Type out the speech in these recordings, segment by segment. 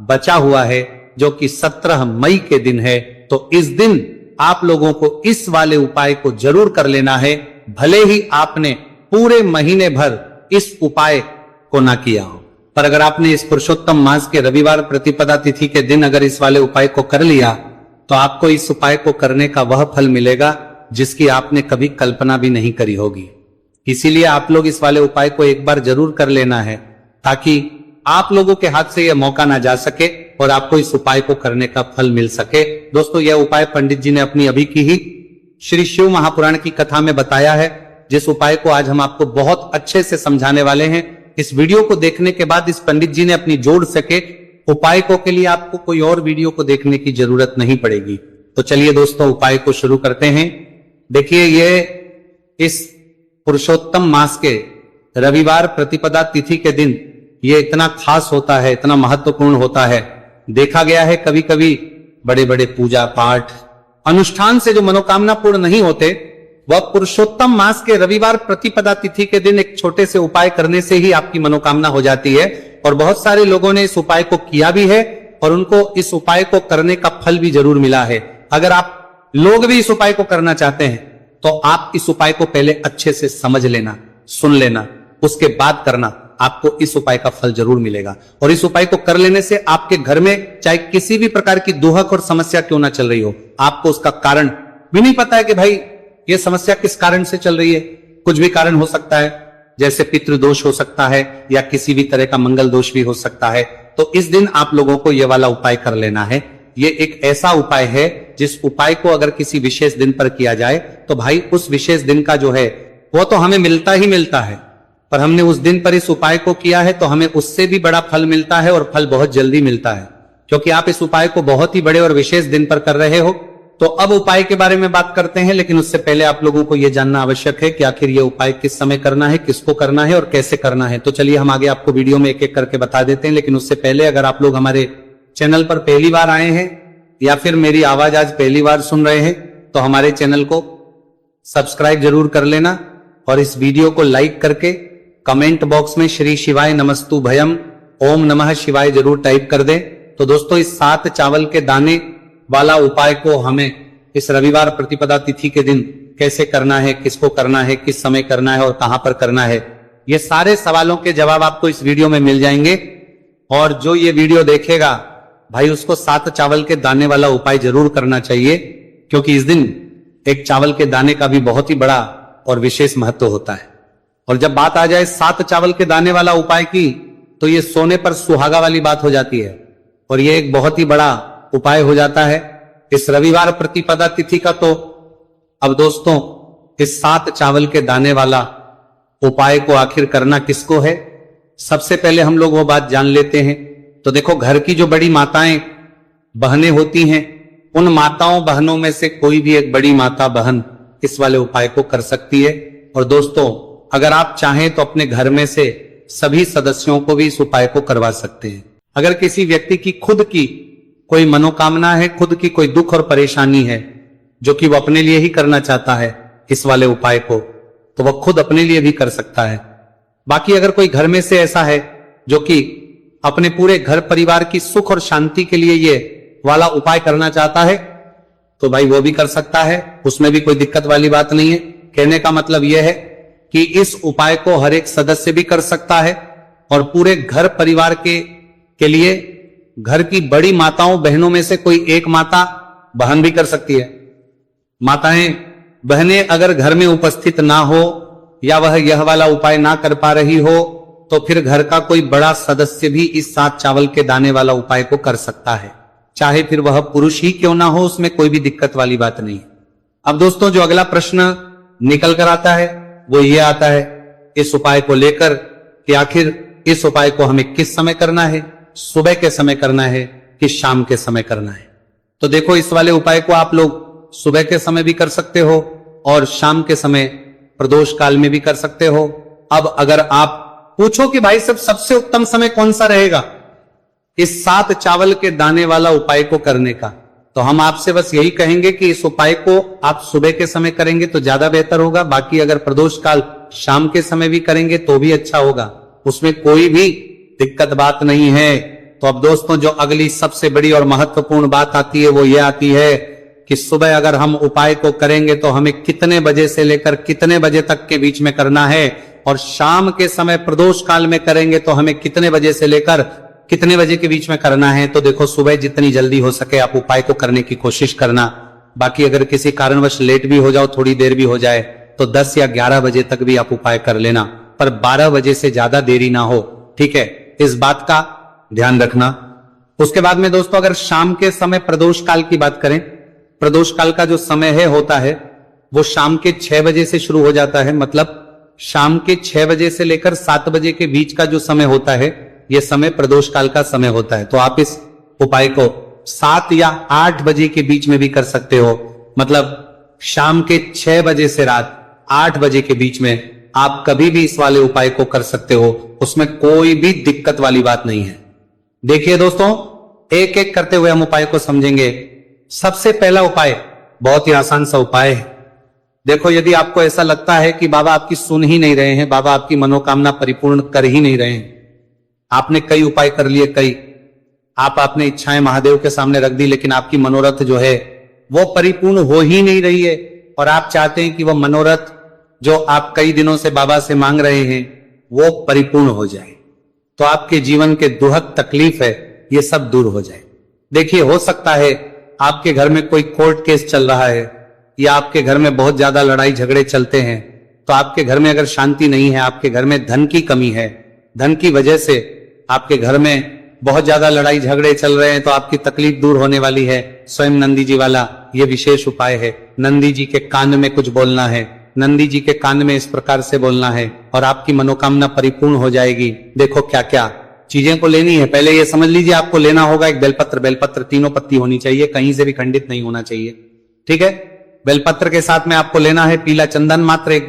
बचा हुआ है, जो कि 17 मई के दिन है। तो इस दिन आप लोगों को इस वाले उपाय को जरूर कर लेना है, भले ही आपने पूरे महीने भर इस उपाय को ना किया हो। पर अगर आपने इस पुरुषोत्तम मास के रविवार प्रतिपदा तिथि के दिन अगर इस वाले उपाय को कर लिया, तो आपको इस उपाय को करने का वह फल मिलेगा जिसकी आपने कभी कल्पना भी नहीं करी होगी। इसीलिए आप लोग इस वाले उपाय को एक बार जरूर कर लेना है, ताकि आप लोगों के हाथ से यह मौका ना जा सके और आपको इस उपाय को करने का फल मिल सके। दोस्तों, यह उपाय पंडित जी ने अपनी अभी की ही श्री शिव महापुराण की कथा में बताया है, जिस उपाय को आज हम आपको बहुत अच्छे से समझाने वाले हैं। इस वीडियो को देखने के बाद इस पंडित जी ने अपनी जोड़ सके उपाय को के लिए आपको कोई और वीडियो को देखने की जरूरत नहीं पड़ेगी। तो चलिए दोस्तों, उपाय को शुरू करते हैं। देखिए, ये इस पुरुषोत्तम मास के रविवार प्रतिपदा तिथि के दिन ये इतना खास होता है, इतना महत्वपूर्ण होता है। देखा गया है कभी कभी बड़े बड़े पूजा पाठ अनुष्ठान से जो मनोकामना पूर्ण नहीं होते, वह पुरुषोत्तम मास के रविवार प्रतिपदा तिथि के दिन एक छोटे से उपाय करने से ही आपकी मनोकामना हो जाती है। और बहुत सारे लोगों ने इस उपाय को किया भी है और उनको इस उपाय को करने का फल भी जरूर मिला है। अगर आप लोग भी इस उपाय को करना चाहते हैं, तो आप इस उपाय को पहले अच्छे से समझ लेना, सुन लेना, उसके बाद करना, आपको इस उपाय का फल जरूर मिलेगा। और इस उपाय को कर लेने से आपके घर में चाहे किसी भी प्रकार की दुहक और समस्या क्यों ना चल रही हो, आपको उसका कारण भी नहीं पता है कि भाई ये समस्या किस कारण से चल रही है। कुछ भी कारण हो सकता है, जैसे पितृदोष हो सकता है या किसी भी तरह का मंगल दोष भी हो सकता है। तो इस दिन आप लोगों को यह वाला उपाय कर लेना है। ये एक ऐसा उपाय है जिस उपाय को अगर किसी विशेष दिन पर किया जाए, तो भाई उस विशेष दिन का जो है वो तो हमें मिलता ही मिलता है, पर हमने उस दिन पर इस उपाय को किया है तो हमें उससे भी बड़ा फल मिलता है, और फल बहुत जल्दी मिलता है, क्योंकि आप इस उपाय को बहुत ही बड़े और विशेष दिन पर कर रहे हो। तो अब उपाय के बारे में बात करते हैं, लेकिन उससे पहले आप लोगों को यह जानना आवश्यक है कि आखिर यह उपाय किस समय करना है, किसको करना है और कैसे करना है। तो चलिए हम आगे आपको वीडियो में एक एक करके बता देते हैं। लेकिन उससे पहले अगर आप लोग हमारे चैनल पर पहली बार आए हैं या फिर मेरी आवाज आज पहली बार सुन रहे हैं, तो हमारे चैनल को सब्सक्राइब जरूर कर लेना और इस वीडियो को लाइक करके कमेंट बॉक्स में श्री शिवाय नमस्तु भयम ओम नमः शिवाय जरूर टाइप कर दें। तो दोस्तों, इस 7 चावल के दाने वाला उपाय को हमें इस रविवार प्रतिपदा तिथि के दिन कैसे करना है, किसको करना है, किस समय करना है और कहां पर करना है, ये सारे सवालों के जवाब आपको इस वीडियो में मिल जाएंगे। और जो ये वीडियो देखेगा भाई, उसको 7 चावल के दाने वाला उपाय जरूर करना चाहिए, क्योंकि इस दिन एक चावल के दाने का भी बहुत ही बड़ा और विशेष महत्व होता है। और जब बात आ जाए 7 चावल के दाने वाला उपाय की, तो ये सोने पर सुहागा वाली बात हो जाती है और ये एक बहुत ही बड़ा उपाय हो जाता है इस रविवार प्रतिपदा तिथि का। तो अब दोस्तों, इस 7 चावल के दाने वाला उपाय को आखिर करना किसको है, सबसे पहले हम लोग वो बात जान लेते हैं। तो देखो, घर की जो बड़ी माताएं बहनें होती हैं, उन माताओं बहनों में से कोई भी एक बड़ी माता बहन इस वाले उपाय को कर सकती है। और दोस्तों, अगर आप चाहें तो अपने घर में से सभी सदस्यों को भी इस उपाय को करवा सकते हैं। अगर किसी व्यक्ति की खुद की कोई मनोकामना है, खुद की कोई दुख और परेशानी है, जो कि वो अपने लिए ही करना चाहता है इस वाले उपाय को, तो वह खुद अपने लिए भी कर सकता है। बाकी अगर कोई घर में से ऐसा है जो कि अपने पूरे घर परिवार की सुख और शांति के लिए ये वाला उपाय करना चाहता है, तो भाई वो भी कर सकता है, उसमें भी कोई दिक्कत वाली बात नहीं है। कहने का मतलब यह है कि इस उपाय को हर एक सदस्य भी कर सकता है और पूरे घर परिवार के लिए घर की बड़ी माताओं बहनों में से कोई एक माता बहन भी कर सकती है। माताएं बहनें अगर घर में उपस्थित ना हो या वह यह वाला उपाय ना कर पा रही हो, तो फिर घर का कोई बड़ा सदस्य भी इस 7 चावल के दाने वाला उपाय को कर सकता है, चाहे फिर वह पुरुष ही क्यों ना हो, उसमें कोई भी दिक्कत वाली बात नहीं। अब दोस्तों, जो अगला प्रश्न निकल कर आता है वो ये आता है इस उपाय को लेकर कि आखिर इस उपाय को हमें किस समय करना है, सुबह के समय करना है कि शाम के समय करना है। तो देखो, इस वाले उपाय को आप लोग सुबह के समय भी कर सकते हो और शाम के समय प्रदोष काल में भी कर सकते हो। अब अगर आप पूछो कि भाई सब सबसे उत्तम समय कौन सा रहेगा इस 7 चावल के दाने वाला उपाय को करने का, तो हम आपसे बस यही कहेंगे कि इस उपाय को आप सुबह के समय करेंगे तो ज्यादा बेहतर होगा। बाकी अगर प्रदोष काल शाम के समय भी करेंगे तो भी अच्छा होगा, उसमें कोई भी दिक्कत बात नहीं है। तो अब दोस्तों जो अगली सबसे बड़ी और महत्वपूर्ण बात आती है वो ये आती है कि सुबह अगर हम उपाय को करेंगे तो हमें कितने बजे से लेकर कितने बजे तक के बीच में करना है, और शाम के समय प्रदोष काल में करेंगे तो हमें कितने बजे से लेकर कितने बजे के बीच में करना है। तो देखो सुबह जितनी जल्दी हो सके आप उपाय को करने की कोशिश करना। बाकी अगर किसी कारणवश लेट भी हो जाओ, थोड़ी देर भी हो जाए, तो 10 या 11 बजे तक भी आप उपाय कर लेना, पर 12 बजे से ज्यादा देरी ना हो, ठीक है, इस बात का ध्यान रखना। उसके बाद में दोस्तों अगर शाम के समय प्रदोष काल की बात करें, प्रदोष काल का जो समय है होता है वो शाम के 6 बजे से शुरू हो जाता है। मतलब शाम के 6 बजे से लेकर 7 बजे के बीच का जो समय होता है यह समय प्रदोष काल का समय होता है। तो आप इस उपाय को 7 या 8 बजे के बीच में भी कर सकते हो। मतलब शाम के 6 बजे से रात 8 बजे के बीच में आप कभी भी इस वाले उपाय को कर सकते हो, उसमें कोई भी दिक्कत वाली बात नहीं है। देखिए दोस्तों एक एक करते हुए हम उपाय को समझेंगे। सबसे पहला उपाय बहुत ही आसान सा उपाय है। देखो यदि आपको ऐसा लगता है कि बाबा आपकी सुन ही नहीं रहे हैं, बाबा आपकी मनोकामना परिपूर्ण कर ही नहीं रहे हैं, आपने कई उपाय कर लिए, आप आपने इच्छाएं महादेव के सामने रख दी, लेकिन आपकी मनोरथ जो है वो परिपूर्ण हो ही नहीं रही है, और आप चाहते हैं कि वह मनोरथ जो आप कई दिनों से बाबा से मांग रहे हैं वो परिपूर्ण हो जाए, तो आपके जीवन के दुहक तकलीफ है ये सब दूर हो जाए। देखिए हो सकता है आपके घर में कोई कोर्ट केस चल रहा है, या आपके घर में बहुत ज्यादा लड़ाई झगड़े चलते हैं, तो आपके घर में अगर शांति नहीं है, आपके घर में धन की कमी है, धन की वजह से आपके घर में बहुत ज्यादा लड़ाई झगड़े चल रहे हैं, तो आपकी तकलीफ दूर होने वाली है। स्वयं नंदी जी वाला ये विशेष उपाय है। नंदी जी के कान में कुछ बोलना है, नंदी जी के कान में इस प्रकार से बोलना है और आपकी मनोकामना परिपूर्ण हो जाएगी। देखो क्या क्या चीजें को लेनी है, पहले ये समझ लीजिए आपको लेना होगा एक बेलपत्र। बेलपत्र 3 पत्ती होनी चाहिए, कहीं से भी खंडित नहीं होना चाहिए, ठीक है। बेलपत्र के साथ में आपको लेना है पीला चंदन, मात्र एक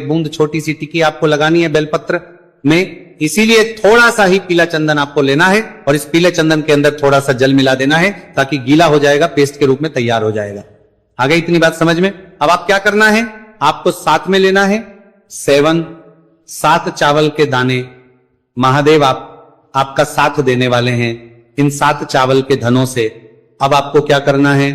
बूंद छोटी सी टिकी आपको लगानी है बेलपत्र में, इसीलिए थोड़ा सा ही पीला चंदन आपको लेना है, और इस पीले चंदन के अंदर थोड़ा सा जल मिला देना है ताकि गीला हो जाएगा, पेस्ट के रूप में तैयार हो जाएगा। आगे इतनी बात समझ में। अब आप क्या करना है, आपको साथ में लेना है सेवन, 7 चावल के दाने। महादेव आपका साथ देने वाले हैं इन 7 चावल के धनों से। अब आपको क्या करना है,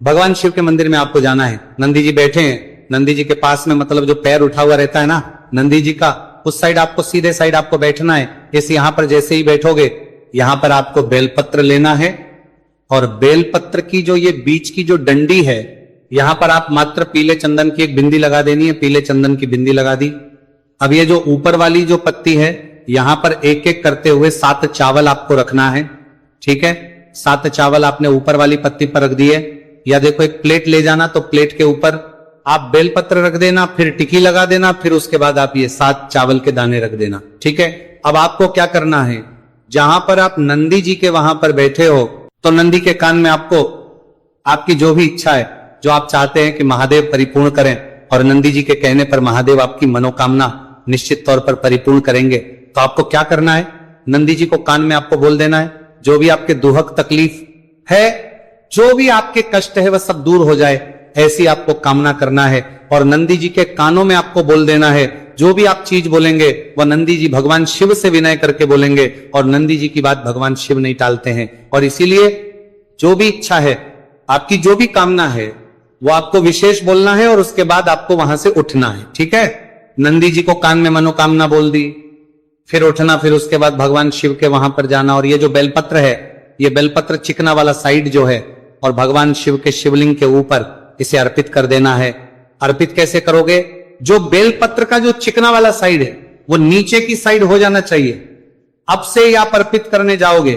भगवान शिव के मंदिर में आपको जाना है। नंदी जी बैठे हैं, नंदी जी के पास में मतलब जो पैर उठा हुआ रहता है ना नंदी जी का, उस साइड आपको सीधे साइड आपको बैठना है। इस यहां पर जैसे ही बैठोगे यहां पर आपको बेलपत्र लेना है, और बेलपत्र की जो ये बीच की जो डंडी है यहां पर आप मात्र पीले चंदन की एक बिंदी लगा देनी है। पीले चंदन की बिंदी लगा दी। अब ये जो ऊपर वाली जो पत्ती है यहां पर एक एक करते हुए 7 चावल आपको रखना है, ठीक है। 7 चावल आपने ऊपर वाली पत्ती पर रख दिए, या देखो एक प्लेट ले जाना, तो प्लेट के ऊपर आप बेलपत्र रख देना, फिर टिकी लगा देना, फिर उसके बाद आप ये 7 चावल के दाने रख देना, ठीक है। अब आपको क्या करना है, जहां पर आप नंदी जी के वहां पर बैठे हो तो नंदी के कान में आपको आपकी जो भी इच्छा है, जो आप चाहते हैं कि महादेव परिपूर्ण करें, और नंदी जी के कहने पर महादेव आपकी मनोकामना निश्चित तौर पर परिपूर्ण करेंगे, तो आपको क्या करना है, नंदी जी को कान में आपको बोल देना है जो भी आपके दुहक तकलीफ है, जो भी आपके कष्ट है वह सब दूर हो जाए, ऐसी आपको कामना करना है। और नंदी जी के कानों में आपको बोल देना है, जो भी आप चीज बोलेंगे वह नंदी जी भगवान शिव से विनय करके बोलेंगे, और नंदी जी की बात भगवान शिव नहीं टालते हैं। और इसीलिए जो भी इच्छा है, आपकी जो भी कामना है वो आपको विशेष बोलना है, और उसके बाद आपको वहां से उठना है, ठीक है। नंदी जी को कान में मनोकामना बोल दी, फिर उठना, फिर उसके बाद भगवान शिव के वहां पर जाना, और ये जो बेलपत्र है ये बेलपत्र चिकना वाला साइड जो है, और भगवान शिव के शिवलिंग के ऊपर इसे अर्पित कर देना है। अर्पित कैसे करोगे, जो बेलपत्र का जो चिकना वाला साइड है वो नीचे की साइड हो जाना चाहिए। अब से ही आप अर्पित करने जाओगे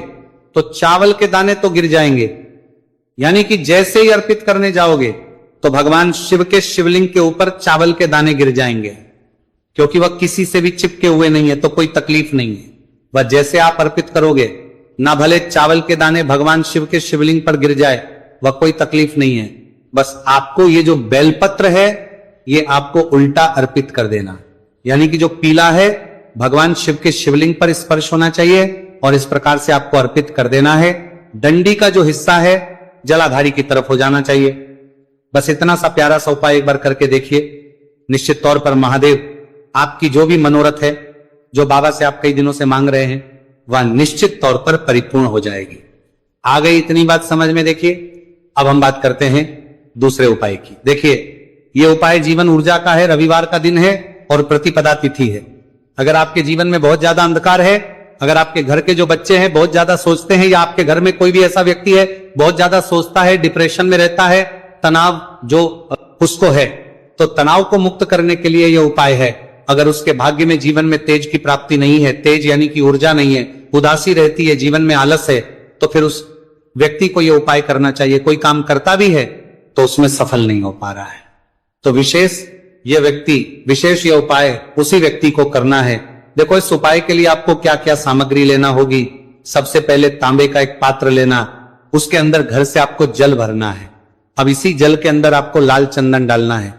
तो चावल के दाने तो गिर जाएंगे, यानी कि जैसे ही अर्पित करने जाओगे तो भगवान शिव के शिवलिंग के ऊपर चावल के दाने गिर जाएंगे, क्योंकि वह किसी से भी चिपके हुए नहीं है, तो कोई तकलीफ नहीं है। वह जैसे आप अर्पित करोगे, ना भले चावल के दाने भगवान शिव के शिवलिंग पर गिर जाए, वह कोई तकलीफ नहीं है। बस आपको ये जो बेलपत्र है ये आपको उल्टा अर्पित कर देना, यानी कि जो पीला है भगवान शिव के शिवलिंग पर स्पर्श होना चाहिए, और इस प्रकार से आपको अर्पित कर देना है। डंडी का जो हिस्सा है जलाधारी की तरफ हो जाना चाहिए। बस इतना सा प्यारा सा उपाय एक बार करके देखिए, निश्चित तौर पर महादेव आपकी जो भी मनोरथ है, जो बाबा से आप कई दिनों से मांग रहे हैं, वह निश्चित तौर पर परिपूर्ण हो जाएगी। आ गई इतनी बात समझ में? देखिए अब हम बात करते हैं दूसरे उपाय की। देखिए ये उपाय जीवन ऊर्जा का है, रविवार का दिन है और प्रतिपदा तिथि है। अगर आपके जीवन में बहुत ज्यादा अंधकार है, अगर आपके घर के जो बच्चे हैं बहुत ज्यादा सोचते हैं, या आपके घर में कोई भी ऐसा व्यक्ति है बहुत ज्यादा सोचता है, डिप्रेशन में रहता है, तनाव जो उसको है, तो तनाव को मुक्त करने के लिए यह उपाय है। अगर उसके भाग्य में जीवन में तेज की प्राप्ति नहीं है, तेज यानी कि ऊर्जा नहीं है, उदासी रहती है, जीवन में आलस है, तो फिर उस व्यक्ति को यह उपाय करना चाहिए। कोई काम करता भी है तो उसमें सफल नहीं हो पा रहा है, तो विशेष यह उपाय उसी व्यक्ति को करना है। देखो इस उपाय के लिए आपको क्या क्या सामग्री लेना होगी। सबसे पहले तांबे का एक पात्र लेना, उसके अंदर घर से आपको जल भरना है। अब इसी जल के अंदर आपको लाल चंदन डालना है।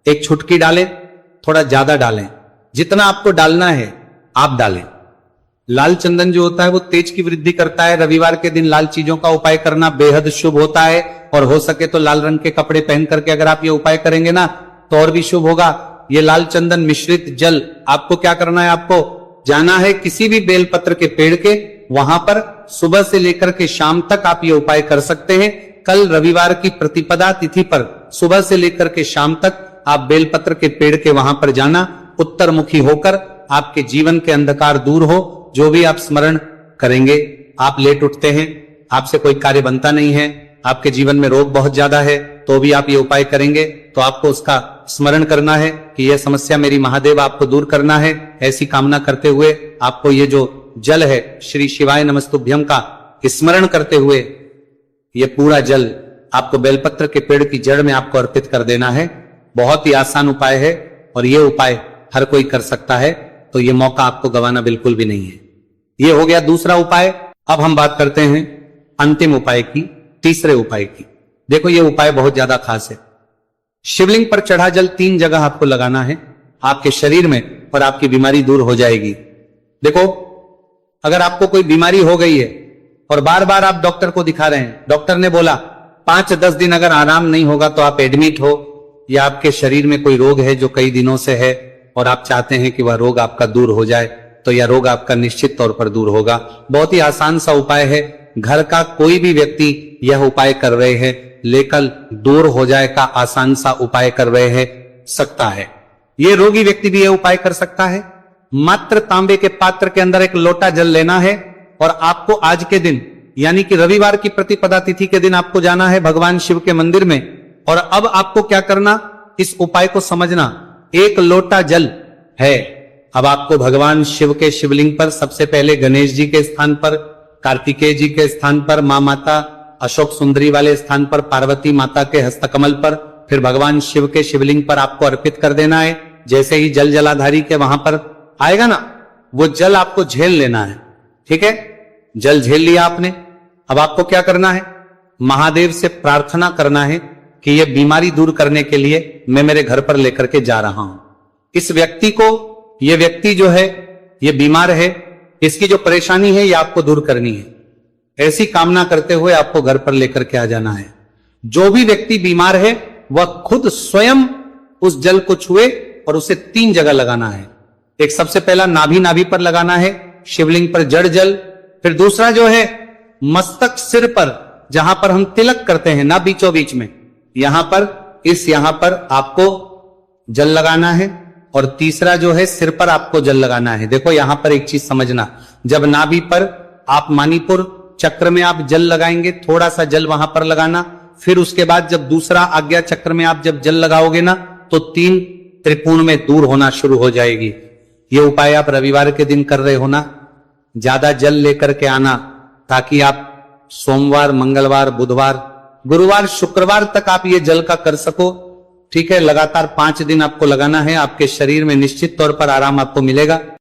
एक चुटकी डालें, थोड़ा ज्यादा डालें, जितना आपको डालना है आप डालें। लाल चंदन जो होता है वो तेज की वृद्धि करता है। रविवार के दिन लाल चीजों का उपाय करना बेहद शुभ होता है, और हो सके तो लाल रंग के कपड़े पहन करके अगर आप ये उपाय करेंगे ना तो और भी शुभ होगा। ये लाल चंदन मिश्रित जल आपको क्या करना है, आपको जाना है किसी भी बेलपत्र के पेड़ के, वहां पर सुबह से लेकर के शाम तक आप ये उपाय कर सकते हैं। कल रविवार की प्रतिपदा तिथि पर सुबह से लेकर के शाम तक आप बेलपत्र के पेड़ के वहां पर जाना, उत्तर मुखी होकर आपके जीवन के अंधकार दूर हो। जो भी आप स्मरण करेंगे, आप लेट उठते हैं, आपसे कोई कार्य बनता नहीं है, आपके जीवन में रोग बहुत ज्यादा है, तो भी आप ये उपाय करेंगे तो आपको उसका स्मरण करना है कि यह समस्या मेरी महादेव आपको दूर करना है। ऐसी कामना करते हुए आपको ये जो जल है श्री शिवाय नमस्तुभ्यम का स्मरण करते हुए ये पूरा जल आपको बेलपत्र के पेड़ की जड़ में आपको अर्पित कर देना है। बहुत ही आसान उपाय है और ये उपाय हर कोई कर सकता है, तो ये मौका आपको गंवाना बिल्कुल भी नहीं है। ये हो गया दूसरा उपाय। अब हम बात करते हैं अंतिम उपाय की, तीसरे उपाय की। देखो ये उपाय बहुत ज्यादा खास है। शिवलिंग पर चढ़ा जल 3 जगह आपको लगाना है आपके शरीर में, और आपकी बीमारी दूर हो जाएगी। देखो अगर आपको कोई बीमारी हो गई है और बार बार आप डॉक्टर को दिखा रहे हैं, डॉक्टर ने बोला 5-10 दिन अगर आराम नहीं होगा तो आप एडमिट हो, या आपके शरीर में कोई रोग है जो कई दिनों से है और आप चाहते हैं कि वह रोग आपका दूर हो जाए, तो यह रोग आपका निश्चित तौर पर दूर होगा। बहुत ही आसान सा उपाय है। घर का कोई भी व्यक्ति यह उपाय कर रहे हैं, लेकर दूर हो जाए का आसान सा उपाय कर रहे हैं, सकता है। ये रोगी व्यक्ति भी यह उपाय कर सकता है। मात्र तांबे के पात्र के अंदर एक लोटा जल लेना है, और आपको आज के दिन यानी कि रविवार की प्रतिपदा तिथि के दिन आपको जाना है भगवान शिव के मंदिर में। और अब आपको क्या करना, इस उपाय को समझना। 1 लोटा जल है, अब आपको भगवान शिव के शिवलिंग पर सबसे पहले गणेश जी के स्थान पर, कार्तिकेय जी के स्थान पर, मां माता अशोक सुंदरी वाले स्थान पर, पार्वती माता के हस्तकमल पर, फिर भगवान शिव के शिवलिंग पर आपको अर्पित कर देना है। जैसे ही जल जलाधारी के वहां पर आएगा ना, वो जल आपको झेल लेना है। ठीक है, जल झेल लिया आपने। अब आपको क्या करना है, महादेव से प्रार्थना करना है कि यह बीमारी दूर करने के लिए मैं मेरे घर पर लेकर के जा रहा हूं। इस व्यक्ति को, यह व्यक्ति जो है यह बीमार है, इसकी जो परेशानी है यह आपको दूर करनी है। ऐसी कामना करते हुए आपको घर पर लेकर के आ जाना है। जो भी व्यक्ति बीमार है वह खुद स्वयं उस जल को छुए और उसे 3 जगह लगाना है। एक सबसे पहला नाभि पर लगाना है, शिवलिंग पर जड़ जल। फिर दूसरा जो है मस्तक सिर पर, जहां पर हम तिलक करते हैं ना, बीचों बीच में, यहां पर आपको जल लगाना है। और तीसरा जो है सिर पर आपको जल लगाना है। देखो यहां पर एक चीज समझना, जब नाभि पर आप मणिपुर चक्र में आप जल लगाएंगे, थोड़ा सा जल वहां पर लगाना। फिर उसके बाद जब दूसरा आज्ञा चक्र में आप जब जल लगाओगे ना, तो 3 त्रिकोण में दूर होना शुरू हो जाएगी। ये उपाय आप रविवार के दिन कर रहे हो ना, ज्यादा जल लेकर के आना, ताकि आप सोमवार, मंगलवार, बुधवार, गुरुवार, शुक्रवार तक आप ये जल का कर सको। ठीक है, लगातार 5 दिन आपको लगाना है। आपके शरीर में निश्चित तौर पर आराम आपको मिलेगा।